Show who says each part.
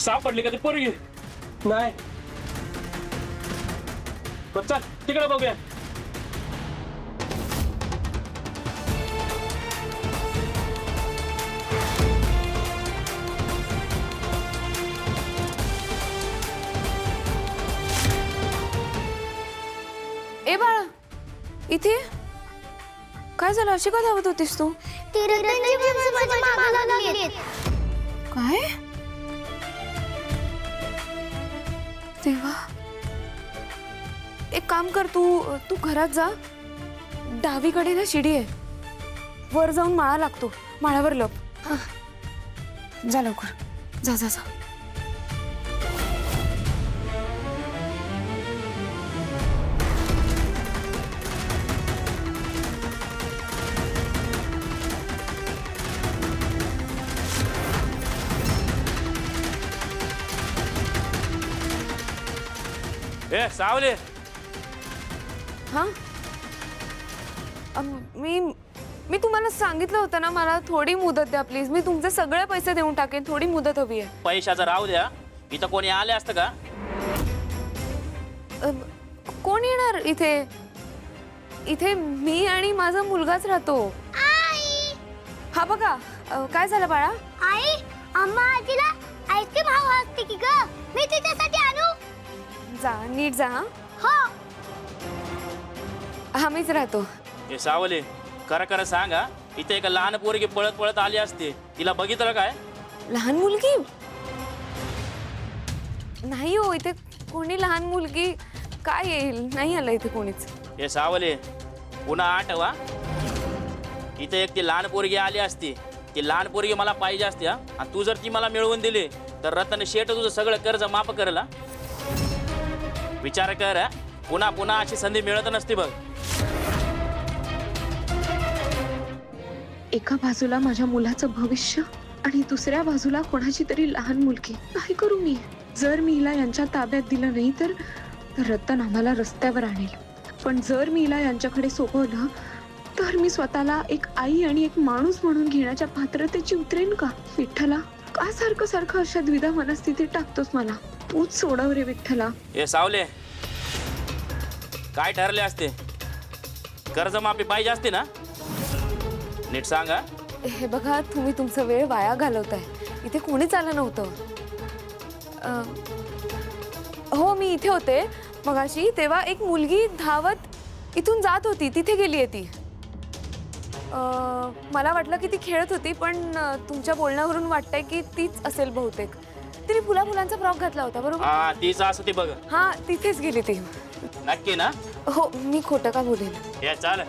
Speaker 1: सापडली का ती पोरगी? नाही. बरं चल तिकडे बघूया.
Speaker 2: ए बाळा, इथे काय झालं? अशी का धावत होतीस तू? काय तेव्हा एक काम कर, तू घरात जा. डावीकडे ना शिडी आहे, वर जाऊन माळा लागतो, माळावर लप. जा लवकर, जा जा जा.
Speaker 1: ए सावले,
Speaker 2: हा मी तुम्हाला सांगितलं होतं ना, मला थोडी मुदत द्या प्लीज. मी तुमचे सगळे पैसे देऊन टाकेन, थोडी मुदत हवी आहे.
Speaker 3: पैशाचं राहू द्या, इथं कोणी आले असतं का?
Speaker 2: कोण येणार इथे? इथे मी आणि माझा मुलगाच राहतो. हा बघा, काय झालं बाळा?
Speaker 4: आई, अम्मा आजीला आईस्क्रीम हवं असते की ग? मी तुझ्यासाठी आणू?
Speaker 2: जा, नीट जा.
Speaker 4: हो.
Speaker 2: हा मीच राहतो.
Speaker 3: हे सावले, खरं सांगा, इथे एक लहान पोरगी पळत पळत आली असते, तिला बघितलं काय?
Speaker 2: लहान मुलगी? नाही हो, इथे कोणी लहान मुलगी काय येईल? नाही आलं इथे कोणीच.
Speaker 3: हे सावले, पुन्हा आठवा, इथे एक ती लहान पोरगी आली असती, ती लहान पोरगी मला पाहिजे असते. आणि तू जर ती मला मिळवून दिली तर रतन शेठ तुझं सगळं कर्ज माफ करेल. विचार कर, पुन्हा पुन्हा अशी संधी मिळत नसते बघ.
Speaker 5: एका बाजूला माझ्या मुलाचं भविष्य आणि दुसऱ्या बाजूला कोणाची तरी लहान मुलगी. काय करू मी? जर मी हिला यांच्या ताब्यात दिलं नाही तर रतन आम्हाला रस्त्यावर आणेल. पण जर मी हिला यांच्याकडे सोपवलं तर मी स्वतःला एक आई आणि एक माणूस म्हणून घेण्याच्या पात्रतेची उतरेन का? विठ्ठला, का सारखं सारखं अशा द्विधा मनस्थितीत टाकतोस मला? तूच सोडव रे विठ्ठला.
Speaker 3: हे सावले, काय ठरले असते? कर्जमाफी पाहिजे असते ना? नीट सांगा.
Speaker 2: हे बघा, तुम्ही तुमचा वेळ वाया घालवताय. इथे कोणीच आलं नव्हतं. हो, मी इथे होते मगाशी, तेव्हा एक मुलगी धावत इथून जात होती. तिथे गेली आहे ती. मला वाटलं की ती खेळत होती, पण तुमच्या बोलण्यावरून वाटतंय की तीच असेल बहुतेक. तिने फुलांचा फ्रॉक घातला होता, बरोबर?
Speaker 3: हा, तीच असं ती बघ.
Speaker 2: हा, तिथेच गेली ती.
Speaker 3: नक्की ना?
Speaker 2: हो, मी खोटं का बोलेन?
Speaker 3: हे चाल.